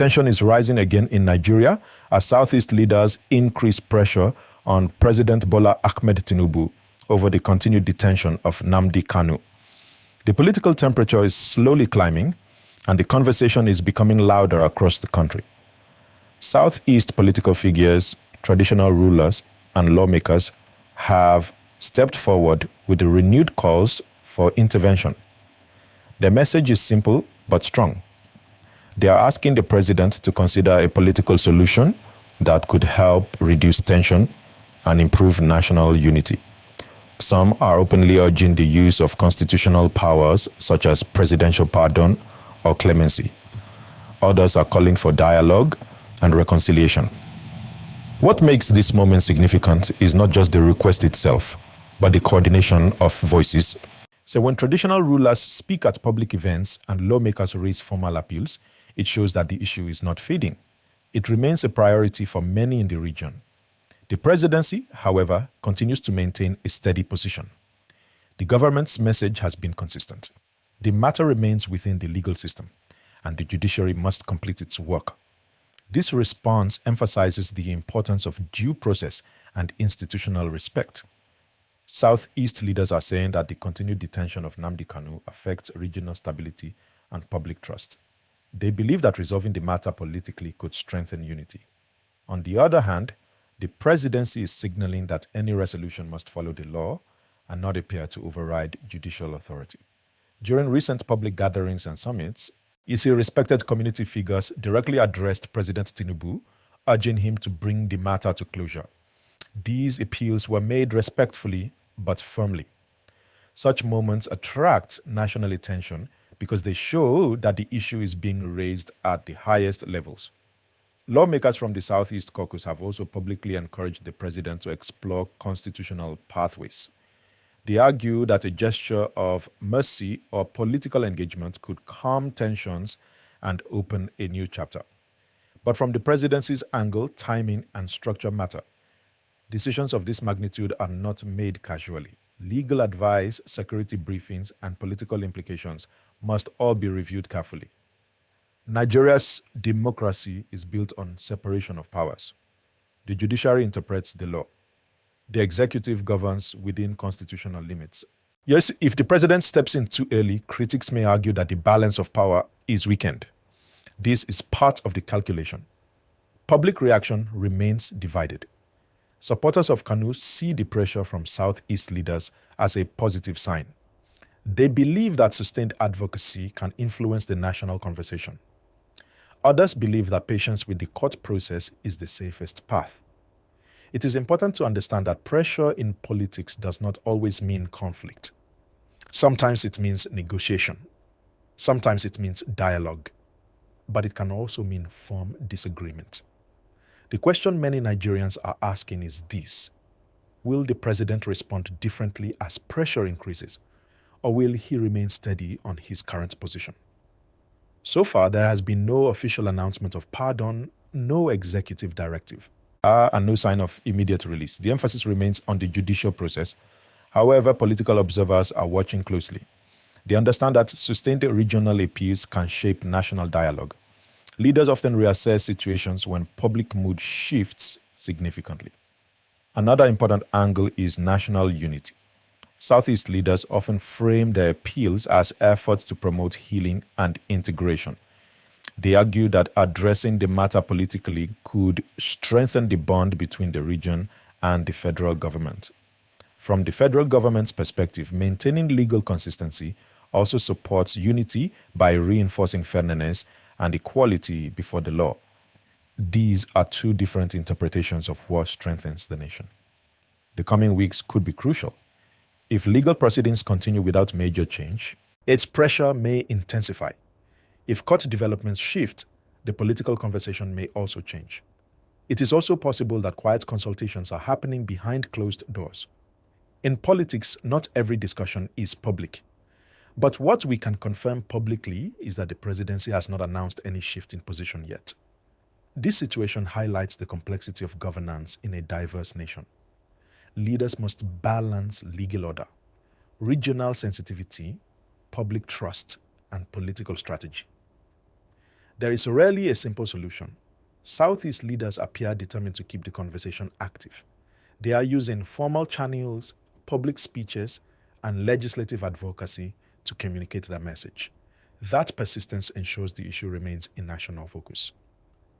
Tension is rising again in Nigeria as Southeast leaders increase pressure on President Bola Ahmed Tinubu over the continued detention of Nnamdi Kanu. The political temperature is slowly climbing, and the conversation is becoming louder across the country. Southeast political figures, traditional rulers, and lawmakers have stepped forward with renewed calls for intervention. Their message is simple but strong. They are asking the president to consider a political solution that could help reduce tension and improve national unity. Some are openly urging the use of constitutional powers such as presidential pardon or clemency. Others are calling for dialogue and reconciliation. What makes this moment significant is not just the request itself, but the coordination of voices. So when traditional rulers speak at public events and lawmakers raise formal appeals, it shows that the issue is not fading. It remains a priority for many in the region. The presidency, however, continues to maintain a steady position. The government's message has been consistent. The matter remains within the legal system, and the judiciary must complete its work. This response emphasizes the importance of due process and institutional respect. Southeast leaders are saying that the continued detention of Nnamdi Kanu affects regional stability and public trust. They believe that resolving the matter politically could strengthen unity. On the other hand, the presidency is signaling that any resolution must follow the law and not appear to override judicial authority. During recent public gatherings and summits, you see respected community figures directly addressed President Tinubu, urging him to bring the matter to closure. These appeals were made respectfully but firmly. Such moments attract national attention because they show that the issue is being raised at the highest levels. Lawmakers from the Southeast caucus have also publicly encouraged the president to explore constitutional pathways. They argue that a gesture of mercy or political engagement could calm tensions and open a new chapter. But from the presidency's angle, timing and structure matter. Decisions of this magnitude are not made casually. Legal advice, security briefings, and political implications must all be reviewed carefully. Nigeria's democracy is built on separation of powers. The judiciary interprets the law. The executive governs within constitutional limits. Yes, if the president steps in too early, critics may argue that the balance of power is weakened. This is part of the calculation. Public reaction remains divided. Supporters of Kanu see the pressure from Southeast leaders as a positive sign. They believe that sustained advocacy can influence the national conversation. Others believe that patience with the court process is the safest path. It is important to understand that pressure in politics does not always mean conflict. Sometimes it means negotiation. Sometimes it means dialogue. But it can also mean firm disagreement. The question many Nigerians are asking is this: will the president respond differently as pressure increases, or will he remain steady on his current position? So far, there has been no official announcement of pardon, no executive directive, and no sign of immediate release. The emphasis remains on the judicial process. However, political observers are watching closely. They understand that sustained regional appeals can shape national dialogue. Leaders often reassess situations when public mood shifts significantly. Another important angle is national unity. Southeast leaders often frame their appeals as efforts to promote healing and integration. They argue that addressing the matter politically could strengthen the bond between the region and the federal government. From the federal government's perspective, maintaining legal consistency also supports unity by reinforcing fairness and equality before the law. These are two different interpretations of what strengthens the nation. The coming weeks could be crucial. If legal proceedings continue without major change, its pressure may intensify. If court developments shift, the political conversation may also change. It is also possible that quiet consultations are happening behind closed doors. In politics, not every discussion is public. But what we can confirm publicly is that the presidency has not announced any shift in position yet. This situation highlights the complexity of governance in a diverse nation. Leaders must balance legal order, regional sensitivity, public trust, and political strategy. There is rarely a simple solution. Southeast leaders appear determined to keep the conversation active. They are using formal channels, public speeches, and legislative advocacy to communicate their message. That persistence ensures the issue remains in national focus.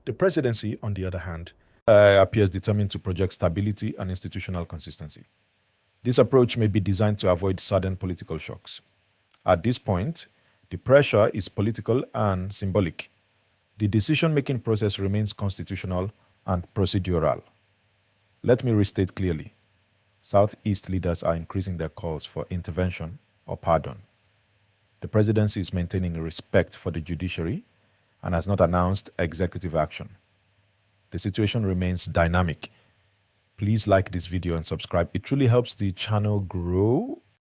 The presidency, on the other hand, appears determined to project stability and institutional consistency. This approach may be designed to avoid sudden political shocks. At this point, the pressure is political and symbolic. The decision-making process remains constitutional and procedural. Let me restate clearly. Southeast leaders are increasing their calls for intervention or pardon. The presidency is maintaining respect for the judiciary and has not announced executive action. The situation remains dynamic. Please like this video and subscribe. It truly helps the channel grow